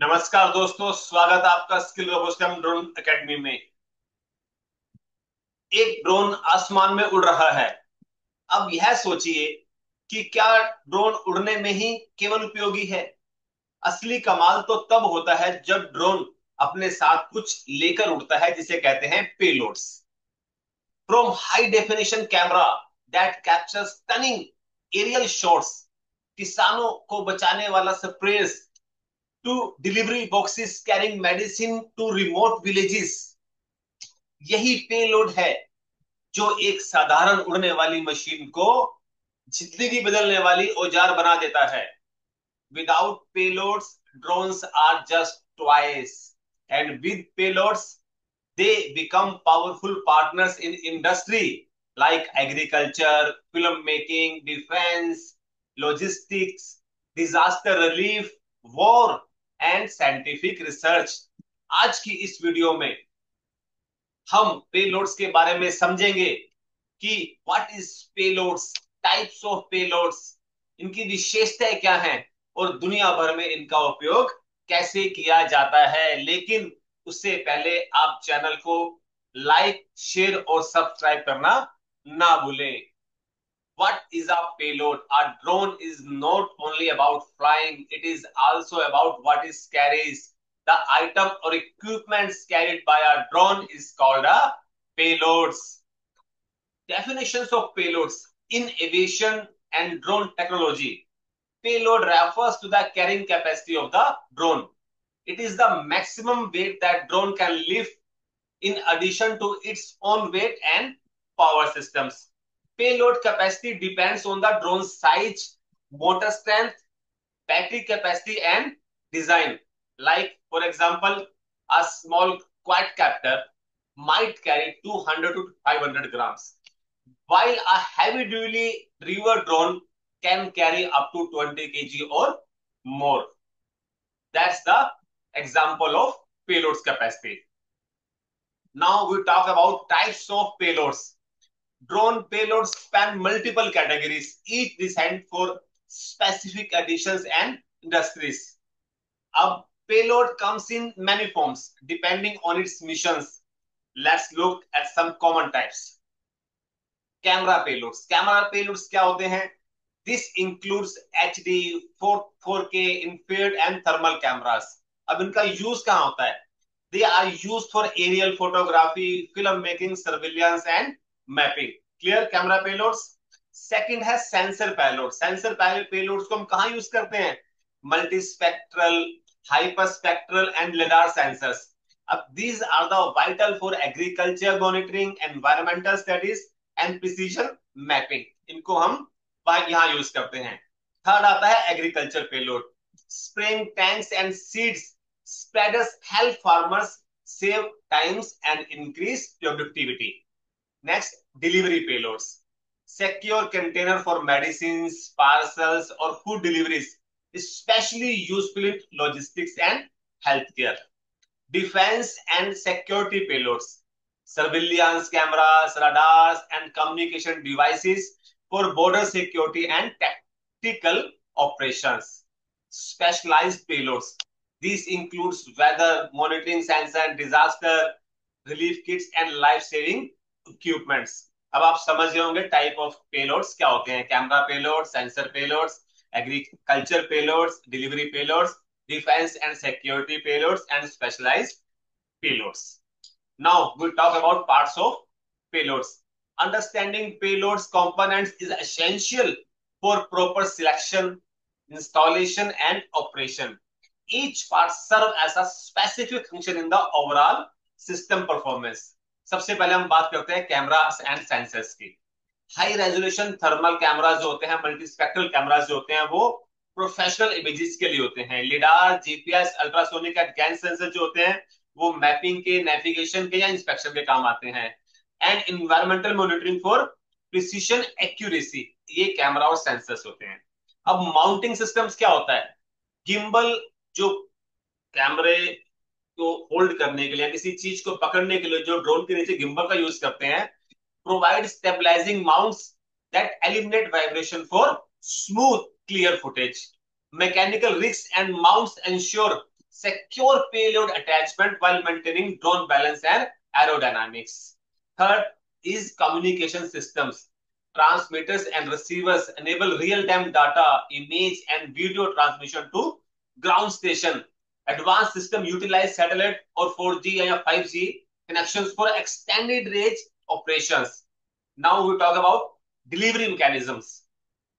नमस्कार दोस्तों, स्वागत है आपका स्किल रोबोस्टम ड्रोन एकेडमी में। एक ड्रोन आसमान में उड़ रहा है। अब यह सोचिए कि क्या ड्रोन उड़ने में ही केवल उपयोगी है। असली कमाल तो तब होता है जब ड्रोन अपने साथ कुछ लेकर उड़ता है, जिसे कहते हैं payloads. From high definition camera that captures stunning aerial shots, किसानों को बचाने वाला sprays, to delivery boxes carrying medicine to remote villages, यही पेलोड है जो एक साधारण उड़ने वाली मशीन को जिंदगी बदलने वाली औजार बना देता है। Without payloads drones are just toys, and with payloads they become powerful partners in industry like agriculture, film making, defense, logistics, disaster relief, war and scientific research। आज की इस वीडियो में हम पेलोड्स के बारे में समझेंगे कि what is payloads, types of payloads, इनकी विशेषताएं क्या हैं और दुनिया भर में इनका उपयोग कैसे किया जाता है। लेकिन उससे पहले आप चैनल को लाइक, शेयर और सब्सक्राइब करना ना भूलें। What is a payload? A drone is not only about flying, it is also about what it carries. The item or equipment carried by a drone is called a payloads. Definitions of payloads in aviation and drone technology. Payload refers to the carrying capacity of the drone. It is the maximum weight that drone can lift in addition to its own weight and power systems. Payload capacity depends on the drone's size, motor strength, battery capacity, and design. Like, for example, a small quadcopter might carry 200 to 500 grams, while a heavy duty rever drone can carry up to 20 kg or more. That's the example of payload's capacity. Now we talk about types of payloads. Drone payloads span multiple categories, each designed for specific additions and industries. A payload comes in many forms depending on its missions. Let's look at some common types. Camera payloads. Camera payloads क्या होते हैं? This includes HD, 4K, infrared and thermal cameras. अब इनका use कहाँ होता है? They are used for aerial photography, film making, surveillance and mapping. Clear? Camera payloads. Second है sensor payload. Sensor payloads को हम कहाँ यूज करते हैं? Multispectral, hyperspectral and lidar sensors. अब these are the vital for agriculture monitoring, environmental studies and precision mapping. इनको हम यहाँ यूज करते हैं। थर्ड आता है agriculture payload. Spraying tanks and seeds spreaders help farmers save times and increase productivity. Next, delivery payloads. Secure container for medicines, parcels, or food deliveries, especially useful in logistics and healthcare. Defense and security payloads. Surveillance cameras, radars, and communication devices for border security and tactical operations. Specialized payloads. This includes weather monitoring sensor, disaster relief kits and life-saving equipments. अब आप समझ रहे होंगे type of payloads क्या होते हैं। Camera payload, sensor payloads, agriculture payloads, delivery payloads, defense and security payloads, and specialized payloads. Now we talk about parts of payloads. Understanding payloads components is essential for proper selection, installation, and operation. Each part serve as a specific function in the overall system performance. सबसे पहले हम बात करते हैं cameras and sensors की। High resolution thermal cameras जो होते हैं, मल्टीस्पेक्ट्रल कैमरास जो होते हैं, वो प्रोफेशनल इमेजेस के लिए होते हैं। Lidar, GPS, ultrasonic and gas sensor जो होते हैं, वो मैपिंग के, नेविगेशन के या इंस्पेक्शन के काम आते हैं। And environmental monitoring for precision accuracy, ये कैमरा और सेंसर्स होते हैं। अब माउंटिंग सिस्टम्स क्या होता है? गिम्बल, जो कैमरे को होल्ड करने के लिए, किसी चीज को पकड़ने के लिए जो ड्रोन के नीचे गिम्बल का यूज करते हैं, provide stabilising mounts that eliminate vibration for smooth clear footage. Mechanical rigs and mounts ensure secure payload attachment while maintaining drone balance and aerodynamics. Third is communication systems. Transmitters and receivers enable real-time data, image, and video transmission to ground station. Advanced system utilize satellite or 4G or 5G connections for extended range operations. Now we talk about delivery mechanisms.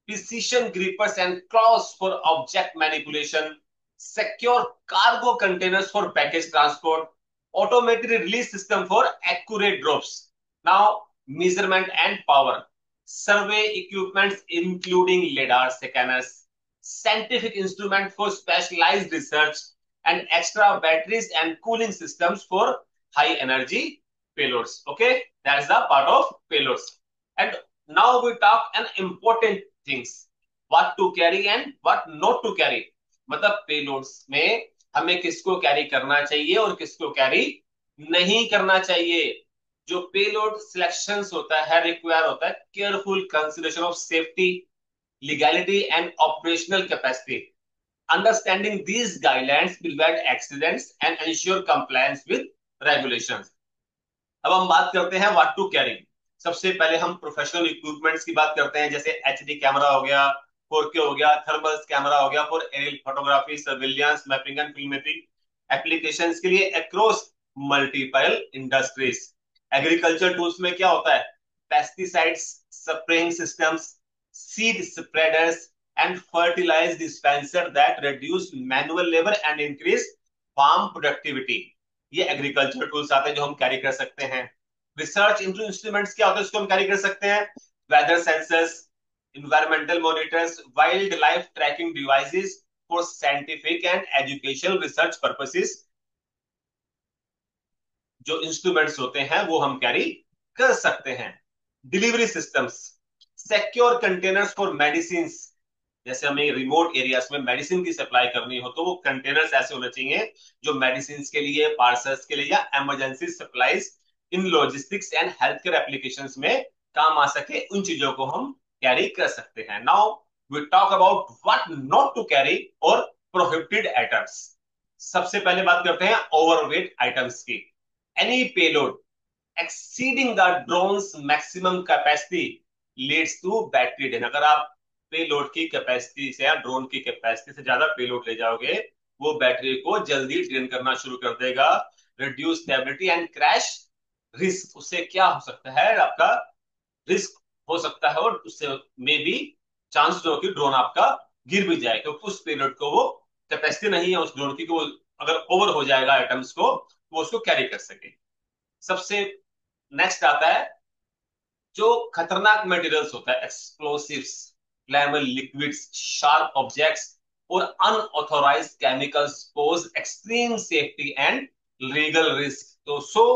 Precision grippers and claws for object manipulation, secure cargo containers for package transport, automated release system for accurate drops. Now, measurement and power. Survey equipments including LiDAR scanners, scientific instrument for specialized research, and extra batteries and cooling systems for high energy payloads. Okay, that is the part of payloads. And now we talk an important things, what to carry and what not to carry. मतलब payloads में हमें किसको carry करना चाहिए और किसको carry नहीं करना चाहिए. जो पेलोड सिलेक्शंस होता है, रिक्वायर होता है careful consideration of safety, legality and operational capacity. Understanding these guidelines prevent accidents and ensure compliance with regulations. अब हम बात करते हैं व्हाट टू कैरी. सबसे पहले हम प्रोफेशनल इक्विपमेंट्स की बात करते हैं, जैसे एचडी कैमरा हो गया, 4K हो गया, थर्मल कैमरा हो गया for aerial photography, surveillance, mapping and filmmaking applications के लिए across multiple industries. Agriculture tools में क्या होता है, pesticides, spraying systems, seed spreaders and fertilizer dispenser that reduce manual labour and increase farm productivity. ये agriculture tools आते हैं जो हम कैरी कर सकते हैं. रिसर्च इंटू इंस्ट्रूमेंट्स क्या होता है, इसको हम कैरी कर सकते हैं. Weather sensors, environmental monitors, wildlife tracking devices for scientific and educational research purposes. जो इंस्ट्रूमेंट्स होते हैं वो हम कैरी कर सकते हैं. Delivery systems, secure containers for medicine. जैसे हमें रिमोट एरियाज में मेडिसिन की सप्लाई करनी हो तो वो कंटेनर्स ऐसे होने चाहिए जो मेडिसिन के लिए, पार्सल्स के लिए या emergency supplies in logistics and health care applications में काम आ सके. उन चीजों को हम कैरी कर सकते हैं. Now we talk about what not to carry और प्रोहिबिटेड आइटम्स. सबसे पहले बात करते हैं ओवरवेट आइटम्स की. Any payload exceeding the drone's maximum capacity leads to battery drain. अगर आप पेलोड की कैपेसिटी से या ड्रोन की कैपेसिटी से ज्यादा पेलोड ले जाओगे, वो बैटरी को जल्दी ड्रेन करना शुरू कर देगा. Reduce stability and crash risk. उससे क्या हो सकता है, आपका रिस्क हो सकता है और उससे में भी चांस जो कि ड्रोन आपका गिर भी जाए, क्योंकि उस पेलोड को वो कैपेसिटी नहीं है उस ड्रोन की, वो अगर ओवर हो जाएगा आइटम्स को वो उसको कैरी कर सके. सबसे नेक्स्ट आता है जो खतरनाक मटेरियल्स होता है, explosives, flammable liquids, sharp objects और unauthorized chemicals pose extreme safety and legal risk. तो so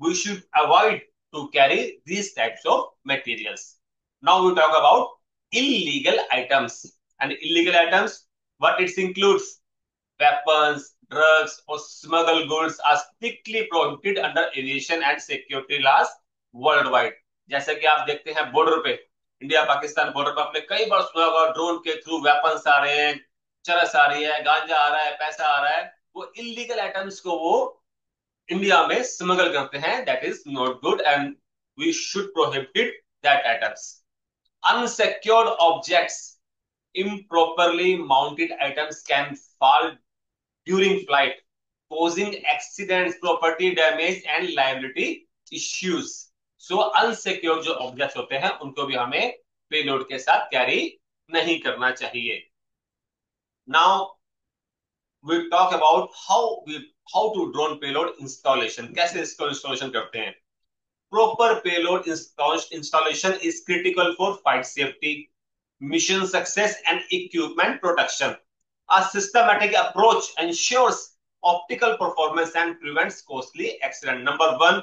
we should avoid to carry these types of materials. Now we talk about illegal items. And illegal items, what it includes, weapons, drugs or smuggled goods are strictly prohibited under aviation and security laws worldwide. जैसे कि आप देखते हैं border पे, India Pakistan border पे आपने कई बार सुना होगा ड्रोन के थ्रू वेपन्स आ रहे हैं, चरस आ रही है, गांजा आ रहा है, पैसा आ रहा है. वो इलीगल आइटम्स को वो इंडिया में स्मगल करते हैं. That is not good and we should prohibit that items. Unsecured objects, improperly mounted items can fall during flight, causing accidents, property damage and liability issues. So unsecured जो objects होते हैं उनको भी हमें payload के साथ कैरी नहीं करना चाहिए. Now we talk about how to drone payload installation. कैसे इसको इंस्टॉलेशन करते हैं. Proper payload installation is critical for flight safety, mission success and equipment protection. A systematic approach ensures optical performance and prevents costly accident. Number 1,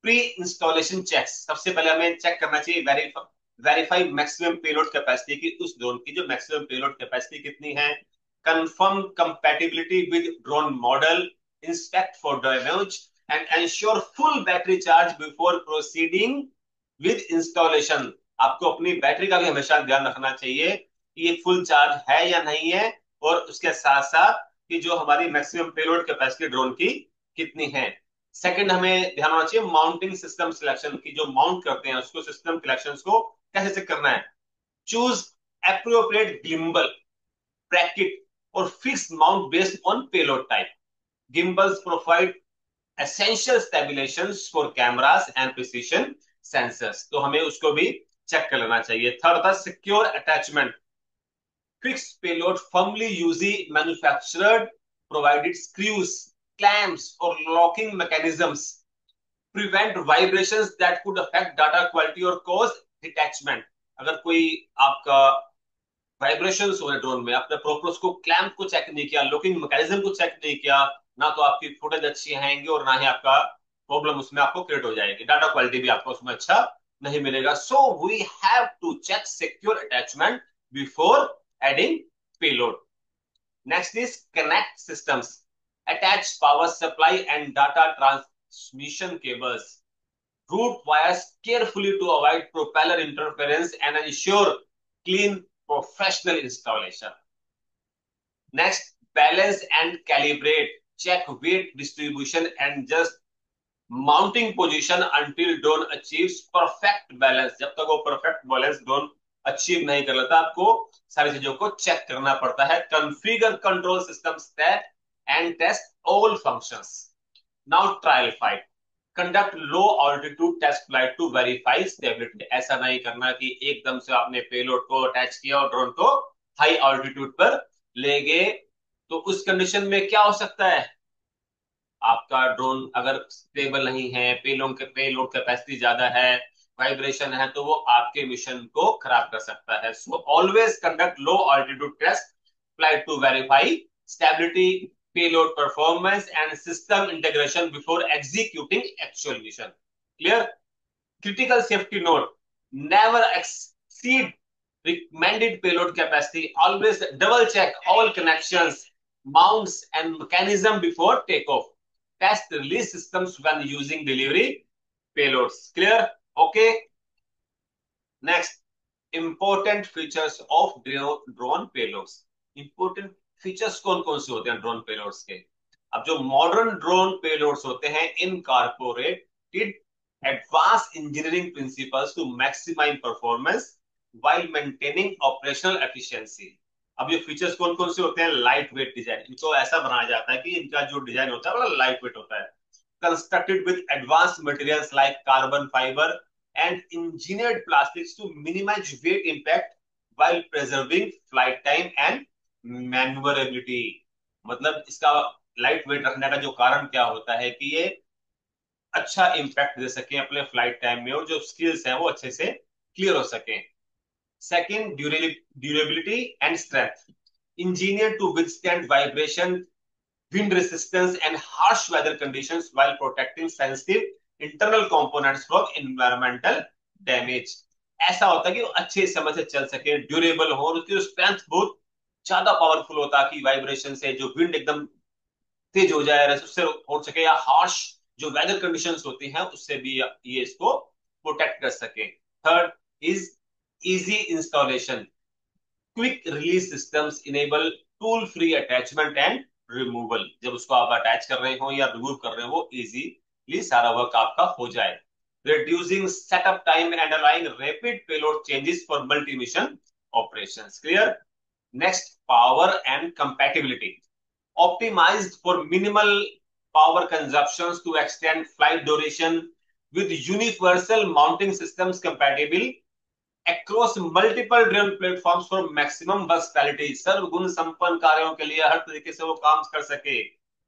pre-installation checks. सबसे पहले हमें check करना चाहिए, verify maximum payload capacity की, उस drone की जो maximum payload capacity कितनी है. Confirm compatibility with drone model, inspect for damage and ensure full battery charge before proceeding with installation. आपको अपनी बैटरी का भी हमेशा ध्यान रखना चाहिए कि ये फुल चार्ज है या नहीं है, और उसके साथ साथ कि जो हमारी मैक्सिमम पेलोड कैपेसिटी ड्रोन की कितनी है। सेकंड, हमें ध्यान होना चाहिए माउंटिंग सिस्टम सिलेक्शन की, जो माउंट करते हैं उसको सिस्टम सिलेक्शन को कैसे चेक करना है। चूज एप्रोप्रिएट गिम्बल, ब्रैकेट और fix mount based on payload type. Gimbals provide essential stabilizations for cameras and precision sensors, तो हमें उसको भी चेक कर लेना चाहिए। थर्ड था secure attachment, fixed payload firmly using manufactured provided screws, clamps or locking mechanisms prevent vibrations that could affect data quality or cause detachment। अगर कोई आपका वाइब्रेशंस हो रहे ड्रोन में, आपने प्रॉपर उसको क्लैंप को चेक नहीं किया, लॉकिंग मैकेनिज्म को चेक नहीं किया, ना तो आपकी फुटेज अच्छी आएंगी और ना ही आपका प्रॉब्लम उसमें आपको क्रिएट हो जाएगी, डाटा क्वालिटी भी आपको उसमें अच्छा नहीं मिलेगा। So we have to check secure attachment before adding payload. Next is connect systems, attach power supply and data transmission cables, route wires carefully to avoid propeller interference and ensure clean professional installation. Next, balance and calibrate, check weight distribution and just mounting position until drone achieves perfect balance। जब तक वो perfect balance drone achieve नहीं कर लेता, आपको सारी चीजों को चेक करना पड़ता है। Configure control systems that and test all functions. Now trial flight, conduct low altitude test flight to verify stability। ऐसा नहीं करना कि एकदम से आपने पेलोड को अटैच किया और ड्रोन को हाई ऑल्टीट्यूड पर ले गए, तो उस कंडीशन में क्या हो सकता है, आपका ड्रोन अगर स्टेबल नहीं है, पेलोड कैपेसिटी ज्यादा है, वाइब्रेशन है, तो वो आपके मिशन को खराब कर सकता है। So always conduct low altitude test flight to verify stability, payload performance and system integration before executing actual mission। Clear? Critical safety note, never exceed recommended payload capacity, always double check all connections, mounts and mechanism before takeoff, test release systems when using delivery payloads। Clear? Okay, next, important features of drone payloads। important features कौन कौन से होते हैं drone payloads के। अब जो modern drone payloads होते हैं, incorporated advance engineering principles to maximise performance while maintaining operational efficiency. अब ये फीचर्स कौन कौन से होते हैं, लाइट वेट डिजाइन, इनको ऐसा बनाया जाता है कि इनका जो डिजाइन होता है बड़ा लाइट वेट होता है। Constructed with advance materials like carbon fibre and engineered plastics to minimize weight impact while preserving flight time and मैन्युवरेबिलिटी। मतलब इसका लाइट वेट रखने का जो कारण क्या होता है कि ये अच्छा इंपैक्ट दे सके अपने फ्लाइट टाइम में और जो स्किल्स हैं वो अच्छे से क्लियर हो सके। Second, durability and strength, engineer to withstand vibration, wind resistance and harsh weather conditions while protecting sensitive internal components from environmental damage। ऐसा होता है कि वो अच्छे समय से चल सके, ड्यूरेबल हो और उसकी स्ट्रेंथ बहुत ज्यादा पावरफुल होता है कि वाइब्रेशन से जो विंड एकदम तेज हो जाए उससे हो सके, या हार्श जो वेदर कंडीशंस होती हैं उससे भी ये इसको प्रोटेक्ट कर सके। Third is easy installation, quick release systems enable tool free attachment and removal. जब उसको आप अटैच कर रहे हो या रिमूव कर रहे हो वो इजीली सारा वर्क आपका हो जाए। Reducing setup time and allowing rapid payload changes for multi mission operations. Clear? Next, power and compatibility, optimized for minimal power consumptions to extend flight duration with universal mounting systems compatible across multiple drone platforms for maximum versatility. सर्वगुण संपन्न कार्यों के लिए हर तरीके से वो काम कर सके,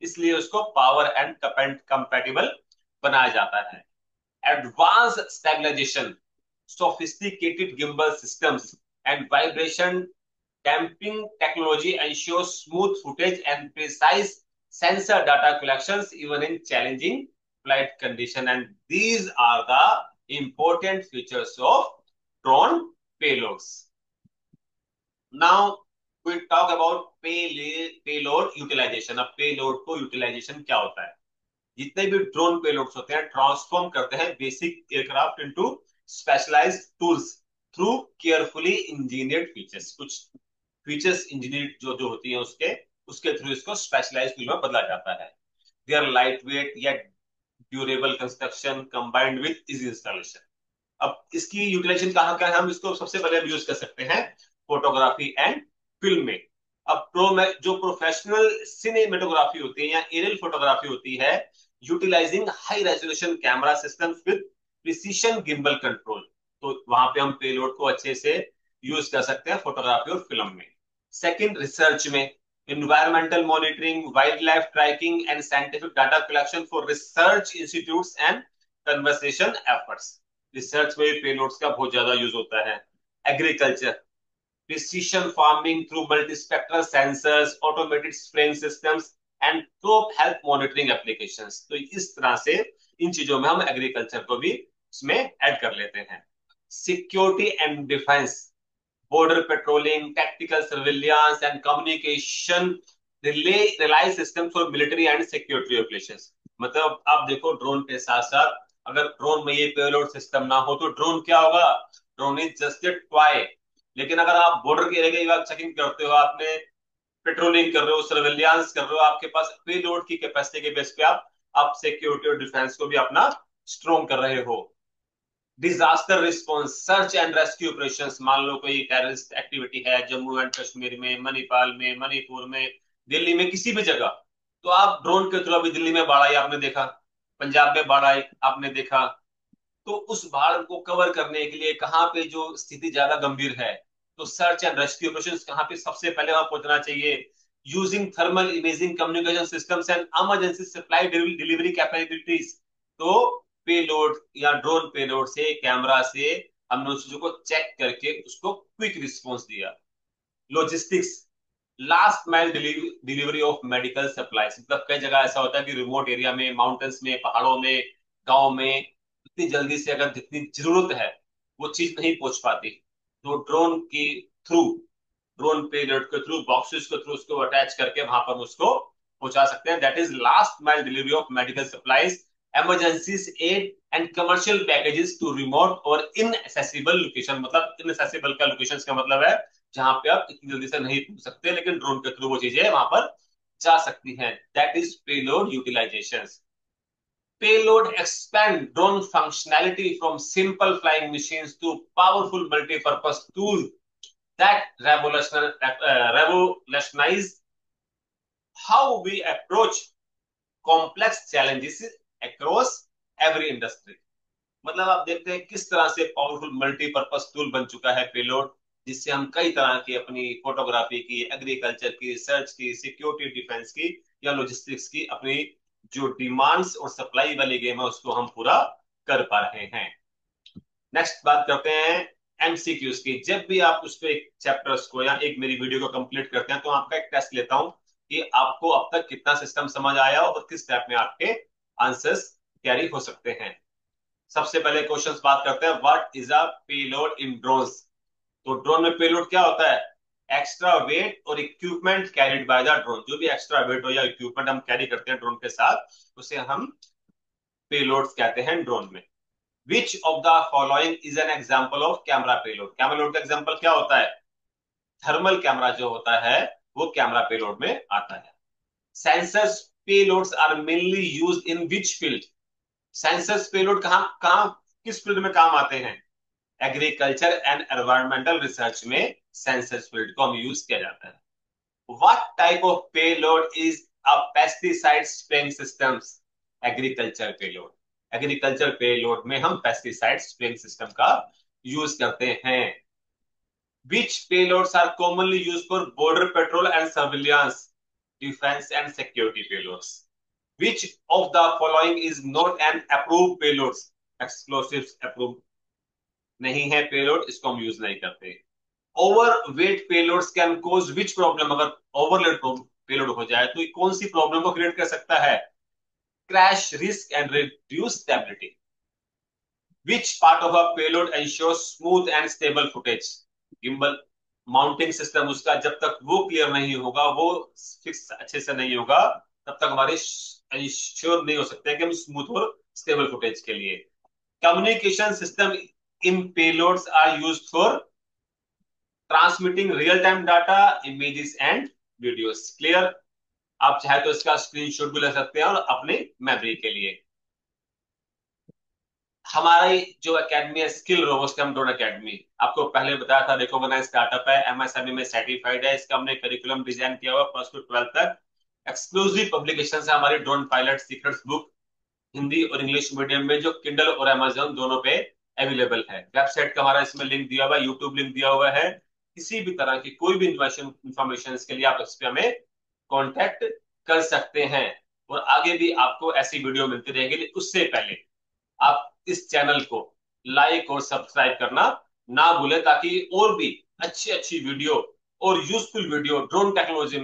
इसलिए उसको पावर एंड कंपैटिबल बनाया जाता है। Advance stabilisation, sophisticated gimbal systems and vibration damping technology ensures smooth footage and precise sensor data collections even in challenging flight condition, and these are the important features of drone payloads। Now we talk about payload utilization। अब payload को utilization क्या होता है। जितने भी drone payloads होते हैं transform करते हैं basic aircraft into specialised tools through carefully engineered features. कुछ फीचर्स इंजीनियर्ड जो जो होती हैं उसके उसके थ्रू इसको स्पेशलाइज्ड टूल में बदला जाता है। दे आर लाइट वेट या durable construction combined with easy installation. अब इसकी यूटिलाइजेशन कहाँ का है, हम इसको सबसे पहले हम यूज कर सकते हैं फोटोग्राफी एंड फिल्म में। अब प्रो में जो प्रोफेशनल सिनेमेटोग्राफी होती है या एरियल फोटोग्राफी होती है, utilising high resolution camera system with precision gimbal control, तो वहां पे हम पेलोड को अच्छे से यूज कर सकते हैं फोटोग्राफी और फिल्म में। सेकंड, रिसर्च में environmental monitoring, wildlife tracking, and scientific data collection for research institutes and conservation efforts. Research में पेलोड्स का बहुत ज्यादा यूज होता है। Agriculture, precision farming through multispectral sensors, automated spraying systems and crop health monitoring applications. तो इस तरह से इन चीजों में हम एग्रीकल्चर को भी इसमें ऐड कर लेते हैं। Security and defence, border patrolling, tactical surveillance, and communication relay systems for military and security operations। मतलब आप देखो ड्रोन के साथ साथ अगर ड्रोन में ये पेलोड सिस्टम ना हो तो ड्रोन क्या होगा, drone is just a toy. लेकिन अगर आप बॉर्डर के एरिया की चेकिंग करते हो, आपने पेट्रोलिंग कर रहे हो, सर्वेलियांस कर रहे हो, आपके पास पेलोड की कैपेसिटी के बेस पे आप सिक्योरिटी और डिफेंस को भी अपना स्ट्रॉन्ग कर रहे हो। Disaster response, search and rescue operations, मान लो कोई टेररिस्ट एक्टिविटी है जम्मू एंड कश्मीर में, मणिपाल में, मणिपुर में, दिल्ली में, किसी भी जगह, तो आप ड्रोन के थ्रू, अभी दिल्ली में बाढ़ आई आपने देखा, पंजाब में बाढ़ आई आपने देखा, तो उस बाढ़ को कवर करने के लिए कहाँ पे जो स्थिति ज्यादा गंभीर है, तो सर्च एंड रेस्क्यू ऑपरेशन कहाँ पे सबसे पहले वहां पहुंचना चाहिए। Using thermal imaging communication systems and emergency supply delivery capabilities. तो पेलोड या ड्रोन पेलोड से, कैमरा से हमने उस चीजों को चेक करके उसको क्विक रिस्पॉन्स दिया। Logistics, last mile delivery of medical supplies. मतलब कई जगह ऐसा होता है कि रिमोट एरिया में, माउंटेन्स में, पहाड़ों में, गांव में इतनी जल्दी से अगर जितनी जरूरत है वो चीज नहीं पहुंच पाती, तो ड्रोन की थ्रू, ड्रोन पेलोड के थ्रू, बॉक्सेस के थ्रू उसको अटैच करके वहां पर उसको पहुंचा सकते हैं। That is last mile delivery of medical supplies, emergencies aid and commercial packages to remote और inaccessible location। मतलब inaccessible का locations का मतलब है जहां पे आप इतनी जल्दी से नहीं पहुंच सकते, लेकिन ड्रोन के थ्रू वो चीजें वहां पर जा सकती हैं। That is payload utilisation. Payload expand drone functionality from simple flying machines to powerful multi-purpose tools that revolutionize how we approach complex challenges across every industry। मतलब आप देखते हैं किस तरह से पावरफुल मल्टीपर्पज टूल बन चुका है पेलोड, जिससे हम कई तरह की अपनी फोटोग्राफी की, एग्रीकल्चर की, रिसर्च की, सिक्योरिटी डिफेंस की या लॉजिस्टिक्स की अपनी जो डिमांड्स और सप्लाई वाली गेम है उसको हम पूरा कर पा रहे हैं। नेक्स्ट बात करते हैं एमसीक्यूज की। जब भी आप उसको एक चैप्टर्स को या एक मेरी वीडियो को कंप्लीट करते हैं तो आपका एक टेस्ट लेता हूं कि आपको अब तक कितना सिस्टम समझ आया और किस टाइप में आपके आंसर्स तैयारी हो सकते हैं। सबसे पहले क्वेश्चंस बात करते हैं, what is a payload in drones. तो ड्रोन में पेलोड क्या होता है, एक्स्ट्रा वेट और equipment carried by the drone. जो भी एक्स्ट्रा वेट हो या इक्विपमेंट हम कैरी करते हैं ड्रोन के साथ, उसे हम पेलोड्स कहते हैं ड्रोन में। Which of the following is an example of camera payload. Camera payload का एग्जांपल क्या होता है, थर्मल कैमरा जो होता है वो कैमरा पेलोड में आता है। Sensors payloads are mainly used in which field. Sensors payload कहां कहां किस फील्ड में काम आते हैं, एग्रीकल्चर एंड एनवायरमेंटल रिसर्च में सेंसर्स फील्ड को हम यूज किया जाता है। What type of payload is a pesticide spraying systems, agriculture payload. Agriculture payload में हम पेस्टिसाइड स्प्रेइंग सिस्टम का यूज करते हैं। Which payloads are commonly used for border patrol and surveillance, defense and security payloads? Which of the following is not an approved payloads? Explosives approved नहीं है payload, इसको हम use नहीं करते। Overweight payloads can cause which problem. अगर overload payload हो जाए तो कौन सी प्रॉब्लम को क्रिएट कर सकता है, crash risk and reduce stability. Which part of a payload ensures smooth and stable footage? Gimbal mounting system उसका जब तक वो क्लियर नहीं होगा, वो फिक्स अच्छे से नहीं होगा, तब तक हमारे इंश्योर नहीं हो सकते कि हम स्मूथ और स्टेबल फुटेज के लिए। Communication system in payloads are used for transmitting real time data, images and videos. Clear? आप चाहे तो इसका स्क्रीनशॉट भी ले सकते हैं और अपनी मेमोरी के लिए। हमारी जो एकेडमी है स्किल रोबोस्टम ड्रोन एकेडमी, आपको पहले बताया था रिकॉग्नाइज स्टार्टअप है, एमएसएमई में सर्टिफाइड है। इसका हमने करिकुलम डिजाइन किया हुआ फर्स्ट टू ट्वेल्थ तक। एक्सक्लूसिव पब्लिकेशन है हमारी drone pilot secrets book, Hindi और इंग्लिश मीडियम में, जो किंडल और अमेजोन दोनों पे अवेलेबल है। वेबसाइट का हमारा इसमें लिंक दिया हुआ है, यूट्यूब लिंक दिया हुआ है। किसी भी तरह की कोई भी इंफॉर्मेशन के लिए आप इस पे हमें कांटेक्ट कर सकते हैं। और आगे भी आपको ऐसी वीडियो मिलती रहेगी, लेकिन उससे पहले आप इस चैनल को लाइक और सब्सक्राइब करना ना भूलें, ताकि और भी अच्छी अच्छी वीडियो और यूजफुल वीडियो ड्रोन टेक्नोलॉजी में